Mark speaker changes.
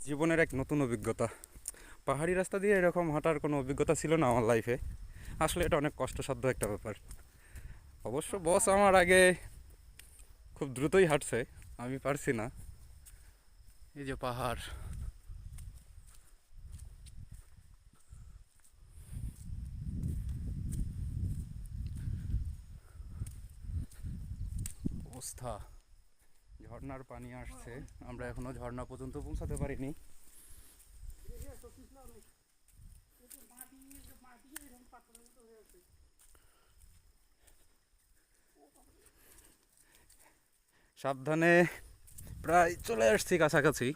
Speaker 1: জীবনের এক নতুন অভিজ্ঞতা। পাহাড়ি রাস্তা দিয়ে এরকম হাঁটার কোনো অভিজ্ঞতা ছিল না আমার লাইফে। আসলে এটা অনেক কষ্টসাধ্য একটা ব্যাপার। অবশ্য বস আমার আগে খুব দ্রুতই হাঁটছে, আমি পারছি না। এই যে পাহাড়, অবস্থা, ঝর্ণার পানি আসছে। আমরা এখনো ঝর্ণা পর্যন্ত পৌঁছাতে পারিনি। সাবধানে, প্রায় চলে আসছি কাছাকাছি।